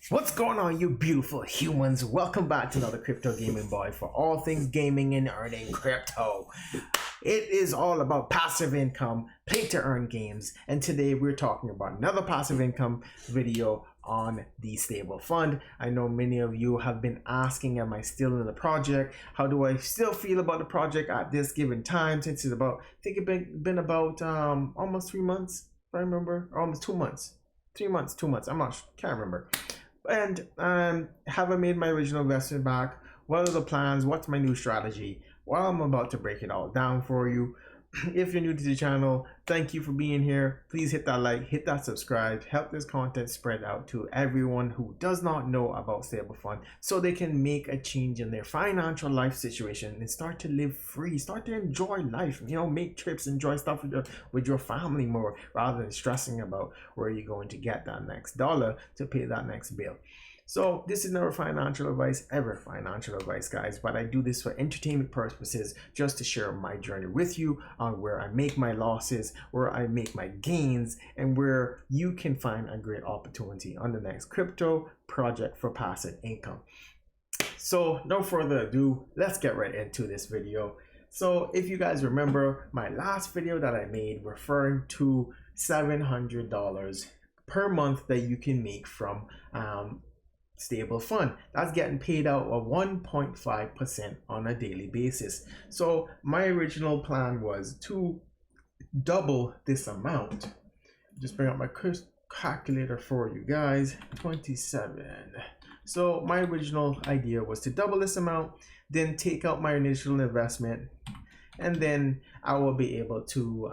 What's going on, you beautiful humans? Welcome back to another Crypto Gaming Boy for all things gaming and earning crypto. It is all about passive income, play to earn games, and today we're talking about another passive income video on the StableFund. I know many of you have been asking, am I still in the project? How do I still feel about the project at this given time? Since it's about, I think it's been about almost 3 months, if I remember, or almost 2 months. 3 months, 2 months, can't remember. And have I made my original investment back? What are the plans? What's my new strategy? Well, I'm about to break it all down for you. If you're new to the channel, thank you for being here. Please hit that like, hit that subscribe, help this content spread out to everyone who does not know about StableFund so they can make a change in their financial life situation and start to live free, start to enjoy life, make trips, enjoy stuff with your family more rather than stressing about where you're going to get that next dollar to pay that next bill. So this is never financial advice, ever financial advice, guys, but I do this for entertainment purposes, just to share my journey with you on where I make my losses, where I make my gains, and where you can find a great opportunity on the next crypto project for passive income. So no further ado, let's get right into this video. So if you guys remember my last video that I made referring to $700 per month that you can make from StableFund, that's getting paid out of 1.5% on a daily basis. So my original plan was to double this amount. Just bring up my calculator for you guys. 27. So my original idea was to double this amount, then take out my initial investment, and then I will be able to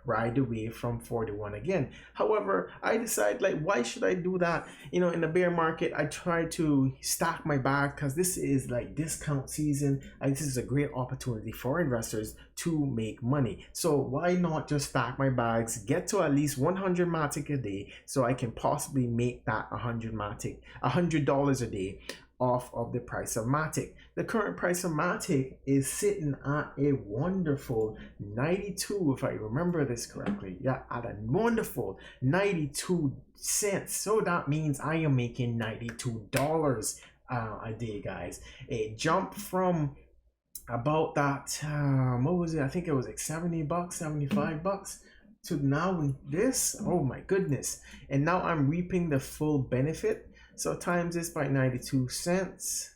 ride away from 41 again. However, I decided, why should I do that? In the bear market, I try to stack my bag because this is discount season. This is a great opportunity for investors to make money. So why not just stack my bags, get to at least 100 Matic a day so I can possibly make that $100 a day off of the price of Matic. The current price of Matic is sitting at a wonderful 92, if I remember this correctly. Yeah, at a wonderful 92 cents. So that means I am making $92 a day, guys. A jump from about that, what was it? I think it was like 70 bucks, 75 bucks to now this. Oh my goodness. And now I'm reaping the full benefit. So times this by 92 cents,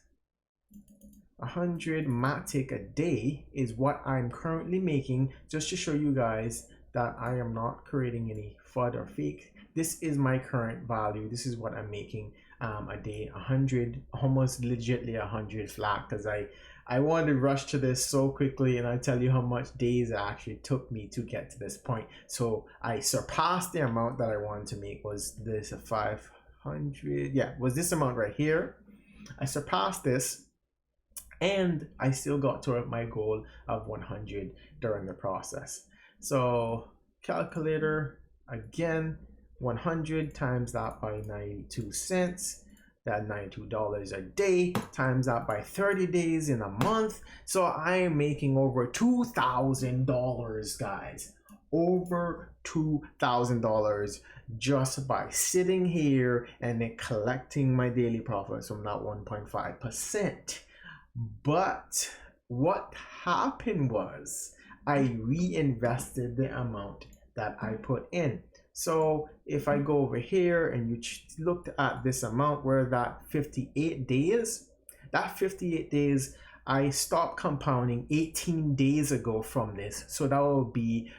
100 Matic a day is what I'm currently making, just to show you guys that I am not creating any FUD or fake. This is my current value. This is what I'm making a day, 100, almost legitly 100 flat, because I wanted to rush to this so quickly, and I tell you how much days it actually took me to get to this point. So I surpassed the amount that I wanted to make. Was this a 500? Yeah, was this amount right here. I surpassed this, and I still got to my goal of 100 during the process. So calculator again, 100 times that by 92 cents, that $92 a day, times that by 30 days in a month. So I am making over $2,000, guys. Over $2,000 just by sitting here and then collecting my daily profits from that 1.5%. But what happened was I reinvested the amount that I put in. So if I go over here and you looked at this amount where that 58 days, I stopped compounding 18 days ago from this. So that will be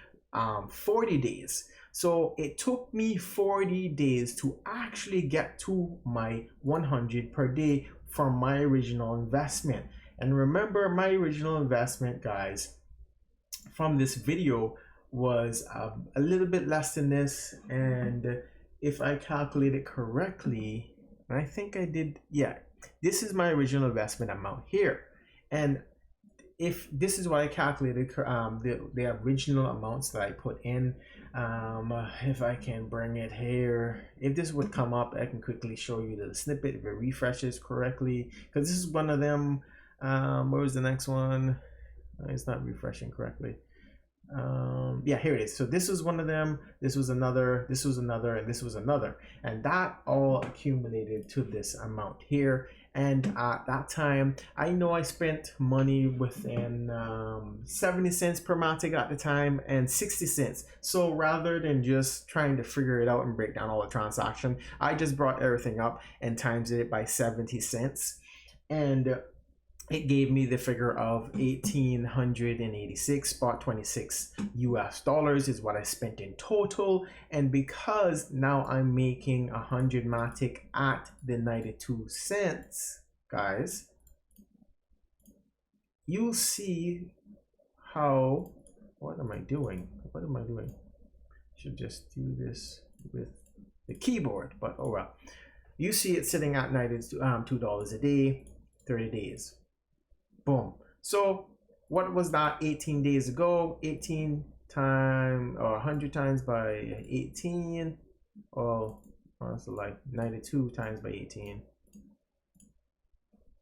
40 days. So it took me 40 days to actually get to my 100 per day from my original investment. And remember, my original investment, guys, from this video was a little bit less than this. And if I calculate it correctly, and I think I did, yeah, this is my original investment amount here. And if this is what I calculated, the original amounts that I put in, if I can bring it here, if this would come up, I can quickly show you the snippet if it refreshes correctly, because this is one of them. Where was the next one? It's not refreshing correctly. Yeah, here it is. So this was one of them, this was another, this was another, and this was another, and that all accumulated to this amount here. And at that time, I know I spent money within 70 cents per matic at the time and 60 cents. So rather than just trying to figure it out and break down all the transaction, I just brought everything up and times it by 70 cents. And it gave me the figure of 1,886.26 US dollars is what I spent in total. And because now I'm making 100 matic at the 92 cents, guys, you'll see how, what am I doing? Should just do this with the keyboard, but oh well. You see it sitting at $92 a day, 30 days. Boom. So what was that 18 days ago? 18 times or 100 times by 18, or so like 92 times by 18.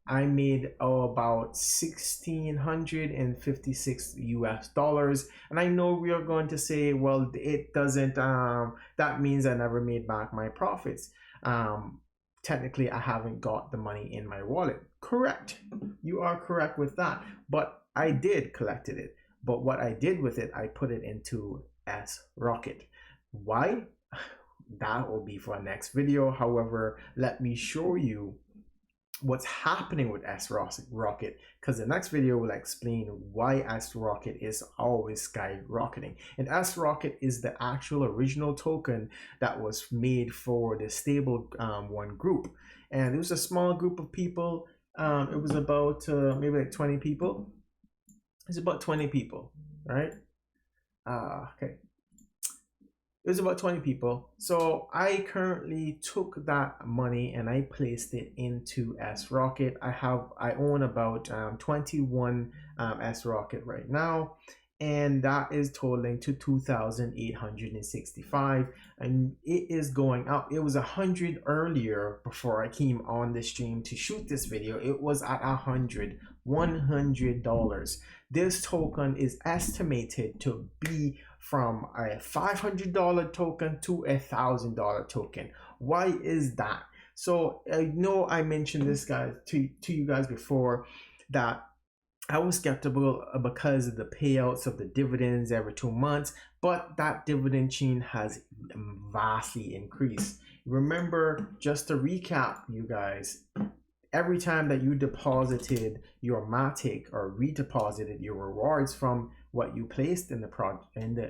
I made about 1,656 US dollars. And I know we are going to say, well, it doesn't, that means I never made back my profits. Technically, I haven't got the money in my wallet. Correct. You are correct with that. But I did collected it. But what I did with it, I put it into S-Rocket. Why? That will be for our next video. However, let me show you what's happening with S-Rocket, because the next video will explain why S-Rocket is always skyrocketing. And S-Rocket is the actual original token that was made for the StableFund group, and it was a small group of people. It was about maybe like 20 people. It's about 20 people, right? Okay. It was about 20 people. So I currently took that money and I placed it into S-Rocket. I own about 21 S-Rocket right now, and that is totaling to 2,865, and it is going up. It was 100 earlier before I came on the stream to shoot this video. It was at $100. This token is estimated to be from a $500 token to a $1,000 token. Why is that? So I know I mentioned this guys to you guys before, that I was skeptical because of the payouts of the dividends every 2 months, but that dividend chain has vastly increased. Remember, just to recap, you guys, every time that you deposited your matic or redeposited your rewards from what you placed in the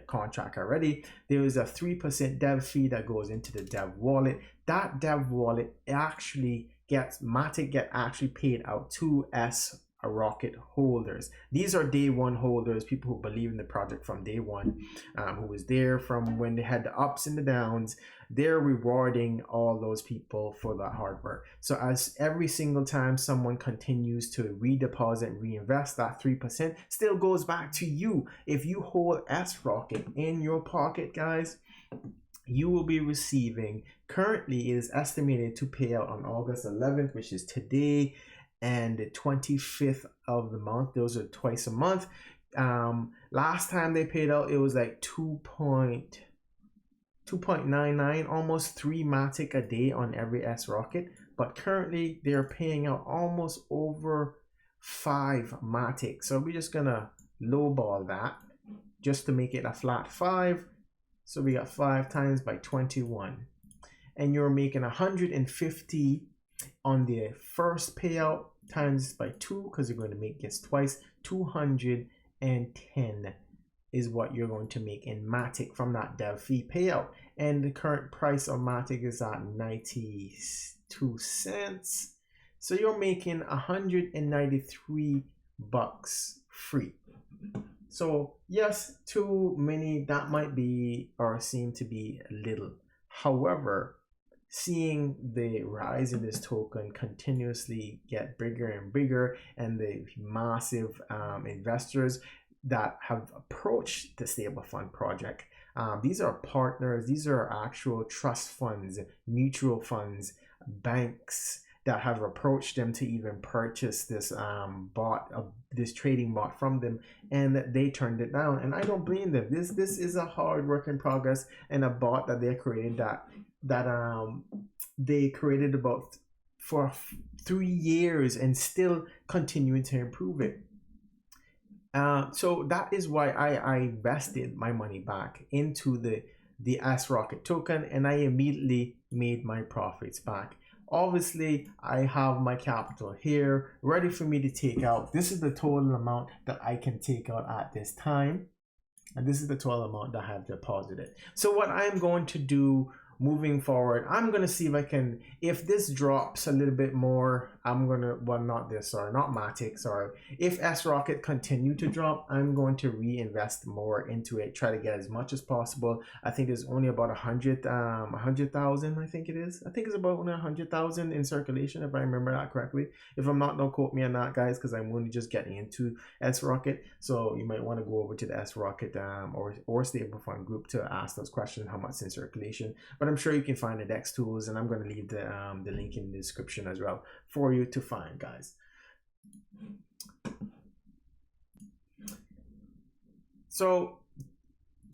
contract already, there is a 3% dev fee that goes into the dev wallet. That dev wallet actually gets matic actually paid out to S-Rocket holders. These are day one holders, people who believe in the project from day one, who was there from when they had the ups and the downs. They're rewarding all those people for that hard work. So as every single time someone continues to redeposit and reinvest, that 3% still goes back to you. If you hold S-Rocket in your pocket, guys, you will be receiving, currently it is estimated to pay out on August 11th, which is today, and the 25th of the month. Those are twice a month. Last time they paid out, it was like 2.99, almost 3 matic a day on every S-Rocket, but currently they're paying out almost over 5 matic. So we're just gonna lowball that just to make it a flat 5. So we got 5 times by 21, and you're making 150 on the first payout, times by 2 because you're going to make this twice. 210 is what you're going to make in matic from that dev fee payout, and the current price of matic is at 92 cents. So you're making 193 bucks free. So yes, too many, that might be or seem to be little. However, seeing the rise in this token continuously get bigger and bigger, and the massive investors that have approached the StableFund project, these are partners, these are actual trust funds, mutual funds, banks, that have approached them to even purchase this bot, this trading bot from them, and they turned it down. And I don't blame them. This is a hard work in progress, and a bot that they created that they created about for 3 years and still continuing to improve it. So that is why I invested my money back into the S Rocket token, and I immediately made my profits back. Obviously, I have my capital here ready for me to take out. This is the total amount that I can take out at this time, and this is the total amount that I have deposited. So what I'm going to do moving forward, I'm gonna see if I can, if this drops a little bit more, I'm gonna, well, not this, sorry, not Matic, sorry, if S Rocket continue to drop, I'm going to reinvest more into it, try to get as much as possible. I think there's only about 100,000, I think it is. I think it's about only 100,000 in circulation, if I remember that correctly. If I'm not, don't quote me on that, guys, because I'm only just getting into S Rocket. So you might want to go over to the S Rocket or StableFund group to ask those questions, how much in circulation. But I'm sure you can find the DEX tools, and I'm going to leave the link in the description as well for you to find, guys. So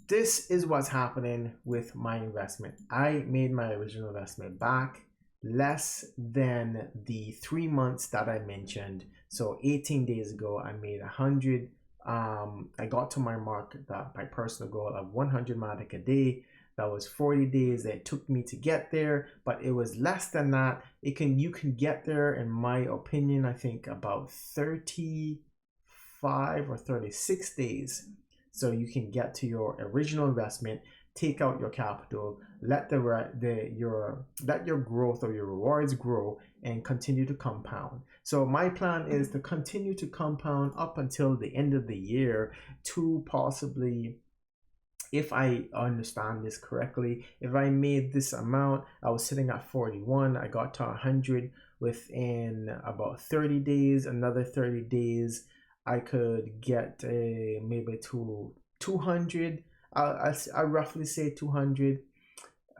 this is what's happening with my investment. I made my original investment back less than the 3 months that I mentioned. So 18 days ago, I made 100. I got to my mark, that my personal goal of 100 Matic a day. That was 40 days that it took me to get there, but it was less than that. You can get there, in my opinion, I think about 35 or 36 days. So you can get to your original investment, take out your capital, let your growth or your rewards grow, and continue to compound. So my plan is to continue to compound up until the end of the year, to possibly, if I understand this correctly, if I made this amount, I was sitting at 41, I got to 100 within about 30 days, another 30 days, I could get maybe to 200. I roughly say 200,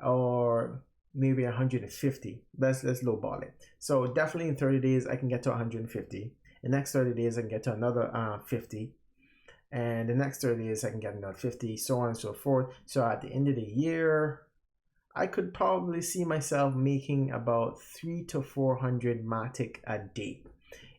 or maybe 150. Let's lowball it. So definitely in 30 days, I can get to 150. The next 30 days, I can get to another 50. And the next 30 days I can get another 50, so on and so forth. So at the end of the year, I could probably see myself making about 300 to 400 Matic a day.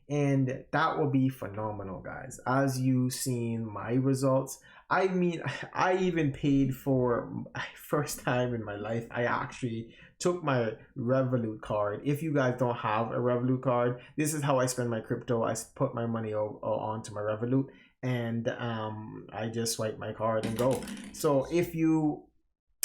And that will be phenomenal, guys. As you've seen my results, I mean, I even paid for, first time in my life, I actually took my Revolut card. If you guys don't have a Revolut card, this is how I spend my crypto. I put my money onto my Revolut, and I just swipe my card and go. So if you,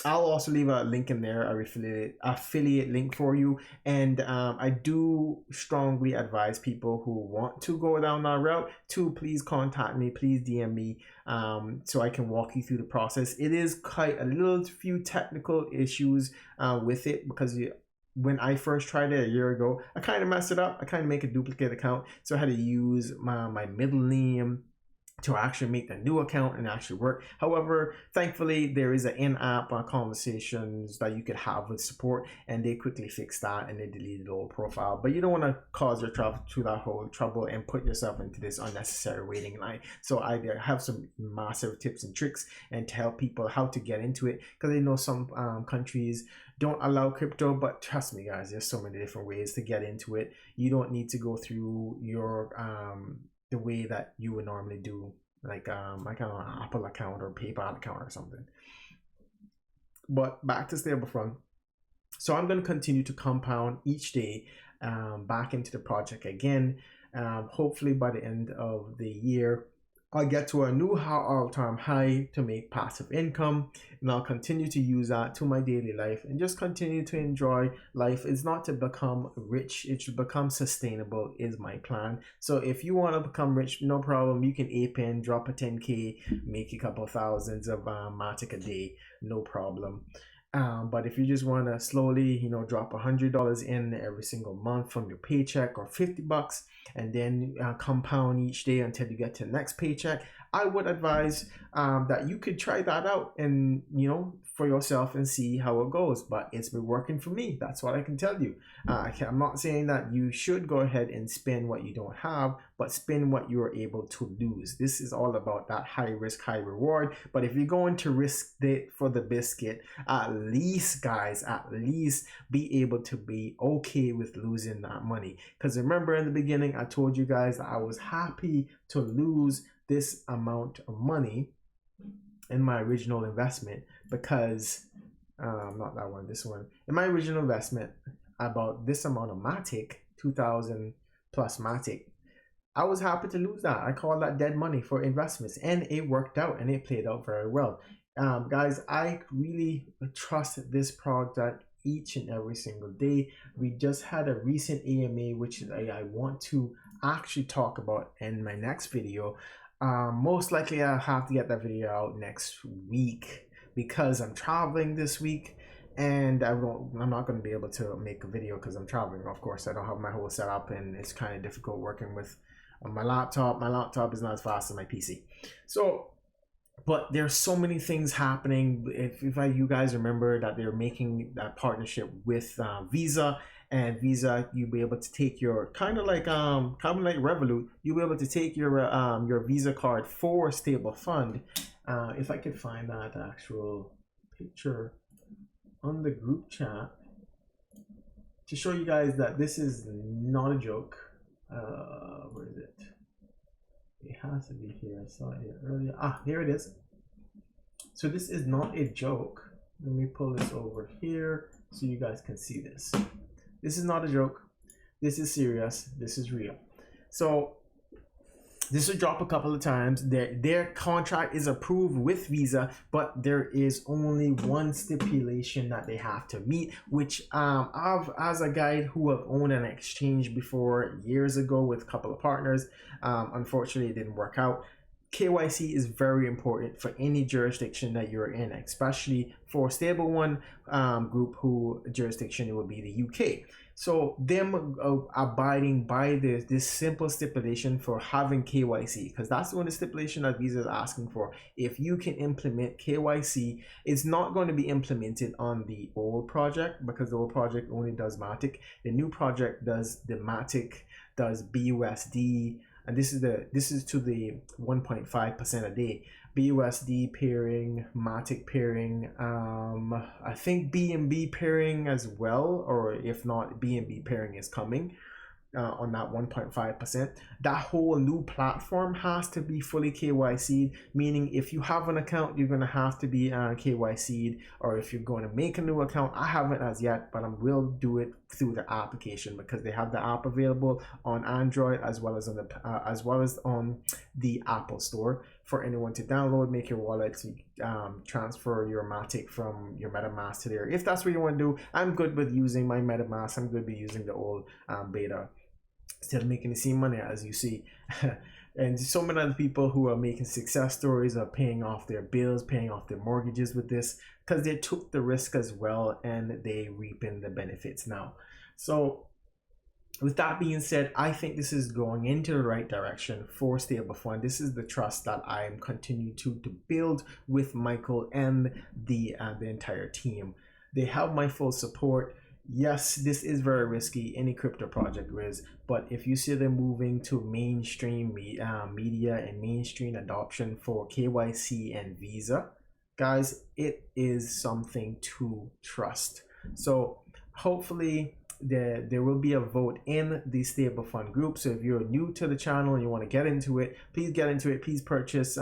I'll also leave a link in there, a affiliate link for you. And I do strongly advise people who want to go down that route to please contact me, please DM me, so I can walk you through the process. It is quite a little few technical issues with it, because when I first tried it a year ago, I kind of messed it up. I kind of make a duplicate account, so I had to use my middle name to actually make the new account and actually work. However, thankfully, there is an in-app conversations that you could have with support, and they quickly fixed that and they deleted the old profile. But you don't want to cause yourself to that whole trouble and put yourself into this unnecessary waiting line. So I have some massive tips and tricks and to help people how to get into it, because I know some countries don't allow crypto, but trust me, guys, there's so many different ways to get into it. You don't need to go through your the way that you would normally do, like an Apple account or PayPal account or something. But back to StableFund. So I'm going to continue to compound each day back into the project again. Hopefully by the end of the year, I'll get to a new all-time high to make passive income, and I'll continue to use that to my daily life and just continue to enjoy life. It's not to become rich, it should become sustainable is my plan. So if you want to become rich, no problem, you can ape in, drop a 10K, make a couple thousands of Matic a day, no problem. But if you just want to slowly, drop $100 in every single month from your paycheck, or $50, and then compound each day until you get to the next paycheck, I would advise that you could try that out and, for yourself and see how it goes. But it's been working for me. That's what I can tell you. I'm not saying that you should go ahead and spend what you don't have, but spend what you are able to lose. This is all about that high risk, high reward. But if you're going to risk it for the biscuit, at least, guys, at least be able to be okay with losing that money. Because remember in the beginning, I told you guys that I was happy to lose this amount of money in my original investment, because not that one, this one. In my original investment, about this amount of Matic, 2,000 plus Matic, I was happy to lose that. I call that dead money for investments, and it worked out and it played out very well. Guys, I really trust this product each and every single day. We just had a recent AMA, which I want to actually talk about in my next video. Most likely I'll have to get that video out next week because I'm traveling this week, and I'm not going to be able to make a video because I'm traveling. Of course, I don't have my whole setup, and it's kind of difficult working with my laptop. My laptop is not as fast as my PC. So, but there's so many things happening. If you guys remember that they're making that partnership with Visa. And Visa, you'll be able to take your kind of like Revolut. You'll be able to take your Visa card for StableFund. If I could find that actual picture on the group chat to show you guys that this is not a joke. Where is it? It has to be here. I saw it here earlier. Here it is. So this is not a joke. Let me pull this over here so you guys can see this. This is not a joke. This is serious. This is real. So this will drop a couple of times. Their contract is approved with Visa, but there is only one stipulation that they have to meet, which as a guy who have owned an exchange before years ago with a couple of partners, unfortunately it didn't work out. KYC is very important for any jurisdiction that you're in, especially for StableOne group, who jurisdiction it would be the UK. So them abiding by this simple stipulation for having KYC, because that's the only stipulation that Visa is asking for. If you can implement KYC, it's not going to be implemented on the old project because the old project only does Matic. The new project does the Matic, does BUSD, and this is to the 1.5% a day. BUSD pairing, Matic pairing, I think BNB pairing as well, or if not, BNB pairing is coming on that 1.5%. That whole new platform has to be fully KYC'd, meaning if you have an account, you're going to have to be KYC'd, or if you're going to make a new account, I haven't as yet, but I will do it through the application because they have the app available on Android as well as on the Apple Store for anyone to download, make your wallet, transfer your Matic from your MetaMask to there. If that's what you want to do, I'm good with using my MetaMask. I'm good with using the old beta. Still making the same money as you see. And so many other people who are making success stories are paying off their bills, paying off their mortgages with this because they took the risk as well and they reaping the benefits now. So with that being said, I think this is going into the right direction for StableFund. This is the trust that I'm continuing to build with Michael and the entire team. They have my full support. Yes, this is very risky, any crypto project is, but if you see them moving to mainstream media and mainstream adoption for KYC and Visa, guys, it is something to trust. So hopefully there will be a vote in the StableFund group. So if you're new to the channel and you want to get into it, please get into it. Please purchase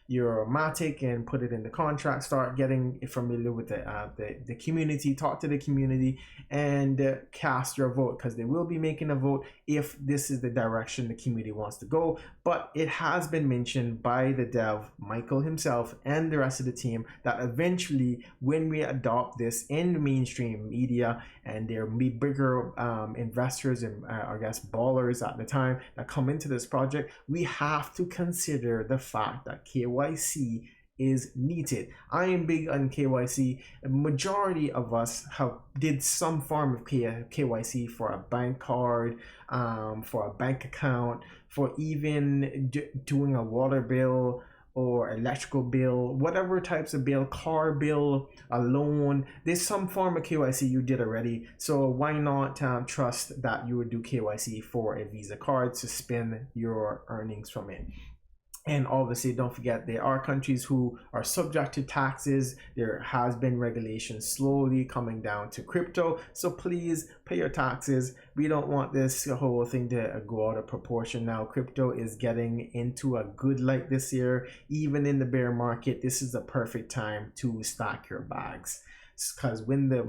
your Matic and put it in the contract. Start getting familiar with the community. Talk to the community and cast your vote, because they will be making a vote if this is the direction the community wants to go. But it has been mentioned by the dev, Michael himself, and the rest of the team that eventually when we adopt this in the mainstream media and there will be bigger investors and I guess ballers at the time that come into this project, we have to consider the fact that KYC is needed. I am big on KYC. A majority of us have did some form of KYC for a bank card, for a bank account, for even doing a water bill or electrical bill, whatever types of bill, car bill, a loan. There's some form of KYC you did already. So why not trust that you would do KYC for a Visa card to spend your earnings from it? And obviously, don't forget, there are countries who are subject to taxes. There has been regulation slowly coming down to crypto. So please pay your taxes. We don't want this whole thing to go out of proportion now. Crypto is getting into a good light this year. Even in the bear market, this is the perfect time to stack your bags. Because when the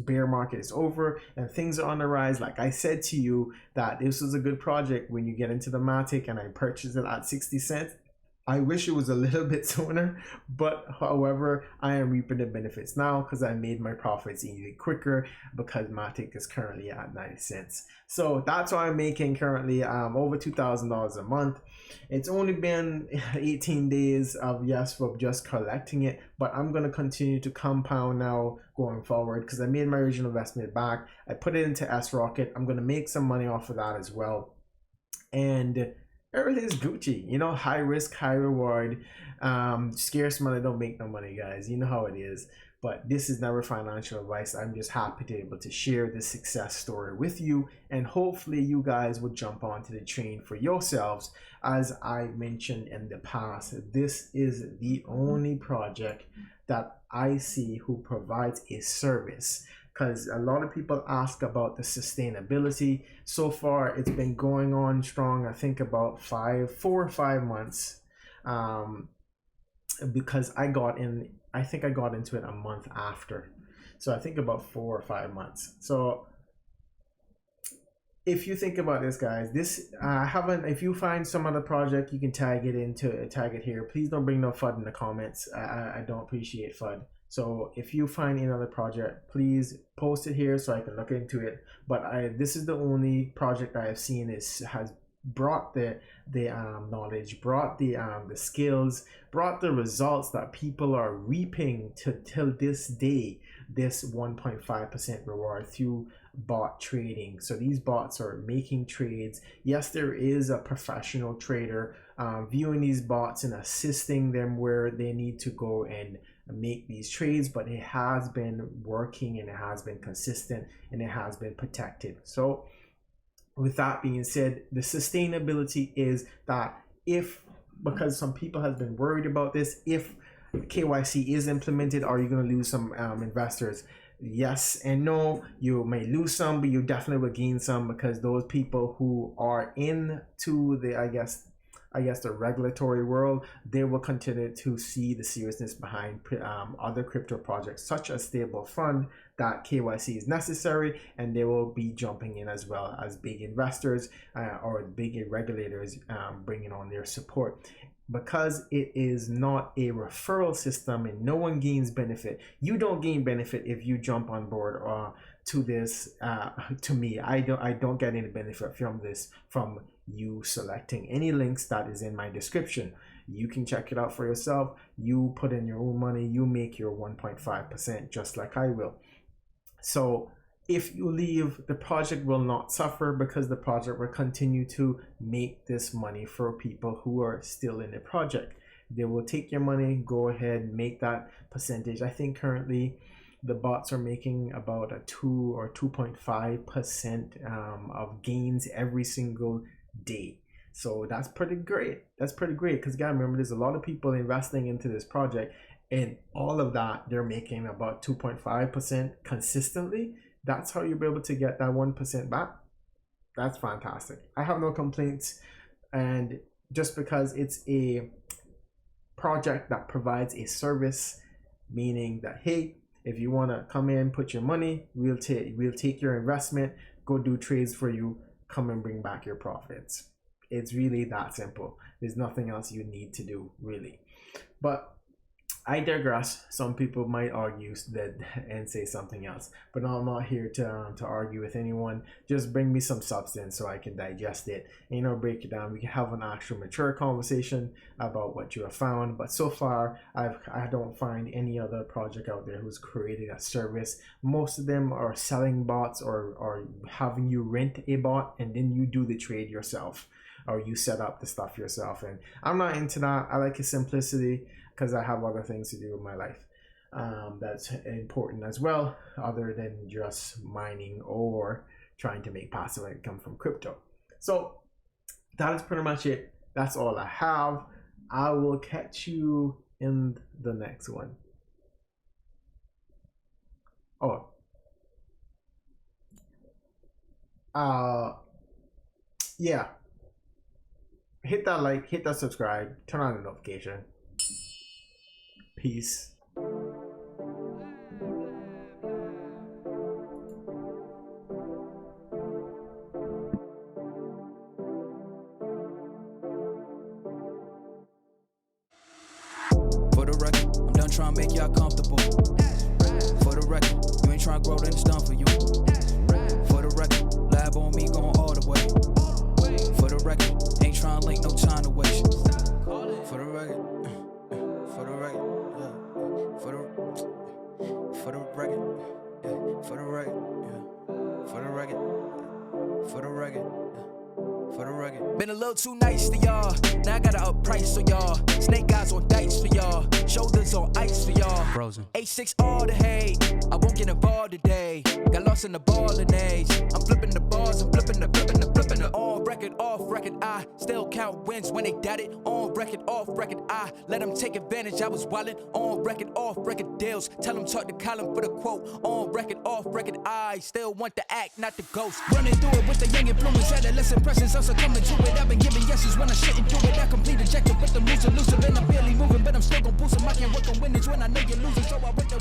bear market is over and things are on the rise, like I said to you that this was a good project when you get into the Matic, and I purchased it at 60 cents. I wish it was a little bit sooner, but however, I am reaping the benefits now because I made my profits even quicker because Matic is currently at 90 cents. So that's what I'm making currently, over $2,000 a month. It's only been 18 days of just collecting it, but I'm going to continue to compound now going forward because I made my original investment back. I put it into S-Rocket. I'm going to make some money off of that as well. And everything's Gucci, you know, high risk, high reward. Scarce money don't make no money, guys. You know how it is. But this is never financial advice. I'm just happy to be able to share this success story with you, and hopefully you guys would jump onto the train for yourselves. As I mentioned in the past, this is the only project that I see who provides a service, because a lot of people ask about the sustainability. So far it's been going on strong, I think about 4 or 5 months, because I think I got into it a month after, so I think about 4 or 5 months. So if you think about this, guys, if you find some other project, you can tag it here. Please don't bring no FUD in the comments. I don't appreciate FUD. So if you find another project, please post it here so I can look into it. But this is the only project I have seen has brought the knowledge, brought the skills, brought the results that people are reaping till this day. This 1.5% reward through bot trading. So these bots are making trades. Yes, there is a professional trader viewing these bots and assisting them where they need to go and make these trades, but it has been working and it has been consistent and it has been protected. So with that being said, the sustainability is that because some people have been worried about this, if KYC is implemented, are you going to lose some investors? Yes and no. You may lose some, but you definitely will gain some, because those people who are into the I guess the regulatory world, they will continue to see the seriousness behind other crypto projects such as StableFund, that KYC is necessary, and they will be jumping in as well as big investors or big regulators bringing on their support. Because it is not a referral system and no one gains benefit. You don't gain benefit if you jump on board to this. To me, I don't get any benefit from this, from you selecting any links that is in my description. You can check it out for yourself. You put in your own money, you make your 1.5% just like I will. So if you leave, the project will not suffer, because the project will continue to make this money for people who are still in the project. They will take your money, go ahead, make that percentage. I think currently the bots are making about a 2 or 2.5% of gains every single day. So that's pretty great. That's pretty great, because you gotta remember, there's a lot of people investing into this project, and all of that, they're making about 2.5% consistently. That's how you'll be able to get that 1% back. That's fantastic. I have no complaints. And just because it's a project that provides a service, meaning that, hey, if you want to come in, put your money, we'll take your investment, go do trades for you, come and bring back your profits. It's really that simple. There's nothing else you need to do, really. But I digress. Some people might argue that and say something else, but I'm not here to argue with anyone. Just bring me some substance so I can digest it and break it down. We can have an actual mature conversation about what you have found. But so far, I don't find any other project out there who's created a service. Most of them are selling bots or having you rent a bot and then you do the trade yourself, or you set up the stuff yourself. And I'm not into that. I like the simplicity, because I have other things to do with my life that's important as well, other than just mining or trying to make passive income from crypto. So that is pretty much it. That's all I have. I will catch you in the next one. Yeah, hit that like, hit that subscribe, turn on the notification. Peace. For the record, I'm done trying to make y'all comfortable. For the record, you ain't trying to grow, then it's done for you. For the record, lab on me going all the way. For the record, ain't trying to link, no time to waste. For the record, for the record, yeah. For the record, yeah. For the record, yeah. For the record, for the record, yeah. For the record. Been a little too nice to y'all. Now I gotta up price for y'all. Snake eyes on dice for y'all. Shoulders on ice for y'all. Frozen. H6 all the hate. I won't get involved today. Got lost in the ballin' age. I'm flipping the bars. I'm flipping the. On record, off record. I still count wins when they doubt it. On record, off record. I let them take advantage. I was wildin'. On record, off record deals. Tell them talk to Colin for the quote. On record, off record. I still want the act, not the ghost. Running through it with the young influence. Adolescent presence. I'm succumbing to it. I've been giving yeses when I shouldn't do it. I complete ejected with the moves elusive. And I'm barely moving, but I'm still gon' boost them. I can't work on winnings when I know you're losing. So I went to